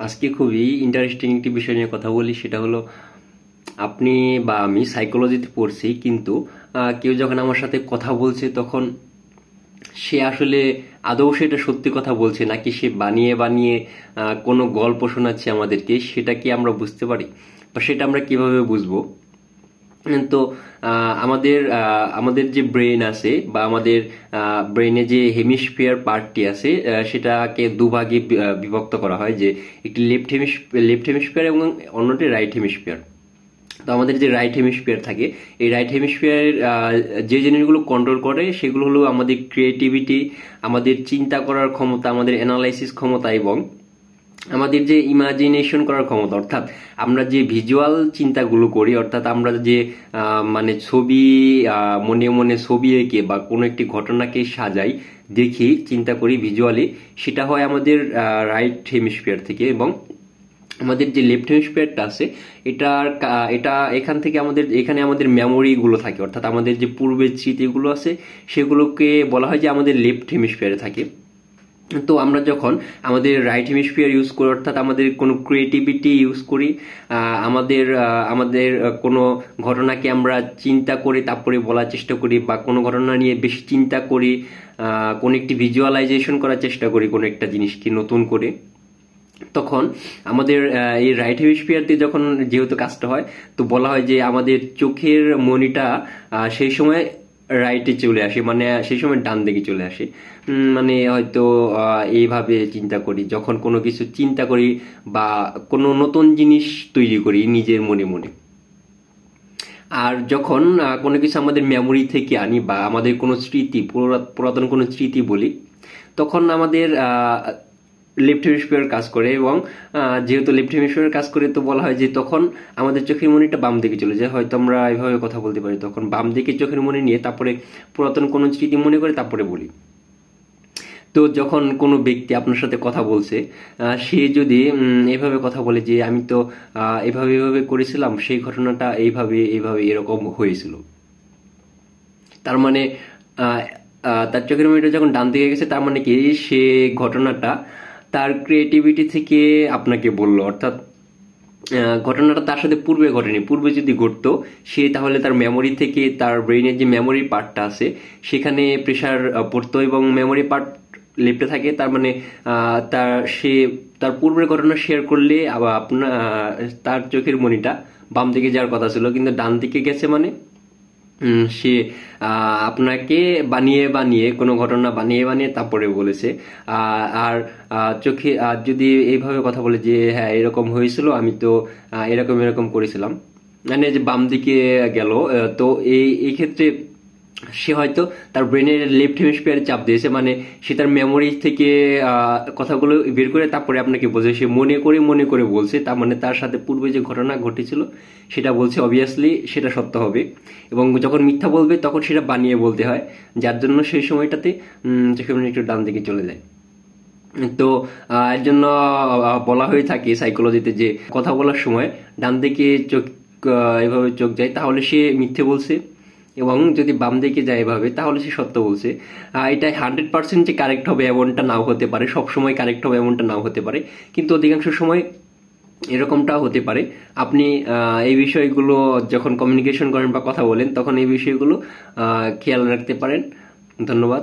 আজকে খুবই ইন্টারেস্টিং একটি বিষয় নিয়ে কথা বলি, সেটা হলো আপনি বা আমি সাইকোলজিতে পড়ছি, কিন্তু কেউ যখন আমার সাথে কথা বলছে তখন সে আসলে আদৌ সেটা সত্যি কথা বলছে নাকি সে বানিয়ে বানিয়ে কোনো গল্প শোনাচ্ছে আমাদেরকে, সেটা কি আমরা বুঝতে পারি বা সেটা আমরা কিভাবে বুঝবো? তো আমাদের আমাদের যে ব্রেন আছে বা আমাদের ব্রেনে যে হেমিস্ফিয়ার পার্টটি আছে, সেটাকে দুভাগে বিভক্ত করা হয়, যে একটি লেফট হেমিস্ফিয়ার এবং অন্যটি রাইট হেমিস্ফিয়ার। তো আমাদের যে রাইট হেমিস্ফিয়ার থাকে, এই রাইট হেমিস্ফিয়ার যে জিনিসগুলো কন্ট্রোল করে সেগুলো হলো আমাদের ক্রিয়েটিভিটি, আমাদের চিন্তা করার ক্ষমতা, আমাদের অ্যানালাইসিস ক্ষমতা এবং আমাদের যে ইমাজিনেশন করার ক্ষমতা। অর্থাৎ আমরা যে ভিজুয়াল চিন্তাগুলো করি, অর্থাৎ আমরা যে মানে ছবি মনে মনে ছবি এঁকে বা কোনো একটি ঘটনাকে সাজাই, দেখি, চিন্তা করি ভিজুয়ালি, সেটা হয় আমাদের রাইট হেমিস্ফিয়ার থেকে। এবং আমাদের যে লেফট হেমিস্ফিয়ারটা আছে, এটা এখান থেকে এখানে আমাদের মেমোরি গুলো থাকে, অর্থাৎ আমাদের যে পূর্বের স্মৃতিগুলো আছে সেগুলোকে বলা হয় যে আমাদের লেফট হেমিস্ফিয়ারে থাকে। তো আমরা যখন আমাদের রাইট হেমিস্ফিয়ার ইউজ করি, অর্থাৎ আমাদের কোনো ক্রিয়েটিভিটি ইউজ করি, আমাদের কোনো ঘটনাকে আমরা চিন্তা করে তারপরে বলার চেষ্টা করি, বা কোনো ঘটনা নিয়ে বেশি চিন্তা করি, কোনো একটি ভিজুয়ালাইজেশন করার চেষ্টা করি কোনো একটা জিনিসকে নতুন করে, তখন আমাদের এই রাইট হেমিস্ফিয়ার দিয়ে যখন যেহেতু কাজটা হয়, তো বলা হয় যে আমাদের চোখের মনিটা সেই সময় রাইটে চলে আসে, মানে সেই সময় ডান দিকে চলে আসে। মানে হয়তো এইভাবে চিন্তা করি, যখন কোনো কিছু চিন্তা করি বা কোনো নতুন জিনিস তৈরি করি নিজের মনে মনে। আর যখন কোনো কিছু আমাদের মেমোরি থেকে আনি বা আমাদের কোনো স্মৃতি, পুরাতন কোনো স্মৃতি বলি, তখন আমাদের লেফট হেমিস্ফিয়ার কাজ করে। এবং যেহেতু লেফট হেমিস্ফিয়ার কাজ করে, তো বলা হয় যে তখন আমাদের চোখের মনিটা বাম দিকে চলে যায়। হয়তো আমরা এভাবে কথা বলতে পারি, তখন বাম দিকে চোখের মনি নিয়ে তারপরে পুরাতন কোনো স্মৃতি মনে করে তারপরে বলি। তো যখন কোনো ব্যক্তি আপনার সাথে কথা বলছে, সে যদি এভাবে কথা বলে যে আমি তো এভাবে এভাবে করেছিলাম, সেই ঘটনাটা এইভাবে এইভাবে এরকম হয়েছিল, তার মানে আহ, তার চোখের মনিটা যখন ডান দিকে গেছে, তার মানে কি সে ঘটনাটা তার ক্রিয়েটিভিটি থেকে আপনাকে বললো। অর্থাৎ ঘটনাটা তার সাথে পূর্বে ঘটেনি, পূর্বে যদি ঘটতো সে তাহলে তার মেমোরি থেকে, তার ব্রেনের যে মেমোরি পার্টটা আছে সেখানে প্রেসার পড়তো এবং মেমোরি পার্ট লেফটে থাকে, তার মানে সে তার পূর্বের ঘটনা শেয়ার করলে আবার আপনার তার চোখের মনিটা বাম দিকে যাওয়ার কথা ছিল, কিন্তু ডান দিকে গেছে, মানে সে আপনাকে বানিয়ে বানিয়ে কোনো ঘটনা বানিয়ে বানিয়ে তারপরে বলেছে। আর চোখে যদি এইভাবে কথা বলে যে হ্যাঁ এরকম হয়েছিল, আমি তো এরকম এরকম করেছিলাম, মানে যে বাম দিকে গেল, তো এই ক্ষেত্রে সে হয়তো তার ব্রেনের লেফট হেমিস্ফিয়ারে চাপ দিয়েছে, মানে সে তার মেমোরি থেকে কথাগুলো বের করে তারপরে আপনাকে বলছে, সে মনে করে বলছে, তার মানে তার সাথে পূর্বে যে ঘটনা ঘটেছিল সেটা বলছে, অবভিয়াসলি সেটা সত্য হবে। এবং যখন মিথ্যা বলবে তখন সেটা বানিয়ে বলতে হয়, যার জন্য সেই সময়টাতে চোখের মনি একটু ডান দিকে চলে যায়। তো এর জন্য বলা হয়ে থাকে সাইকোলজিতে যে কথা বলার সময় ডান দিকে চোখ এভাবে চোখ যায় তাহলে সে মিথ্যে বলছে, এবং যদি বাম দিকে যায় এভাবে তাহলে সে সত্য বলছে। এটা 100% যে কারেক্ট হবে এমনটা নাও হতে পারে, সব সময় কারেক্ট হবে এমনটা নাও হতে পারে, কিন্তু অধিকাংশ সময় এরকমটাও হতে পারে। আপনি এই বিষয়গুলো যখন কমিউনিকেশন করেন বা কথা বলেন তখন এই বিষয়গুলো খেয়াল রাখতে পারেন। ধন্যবাদ।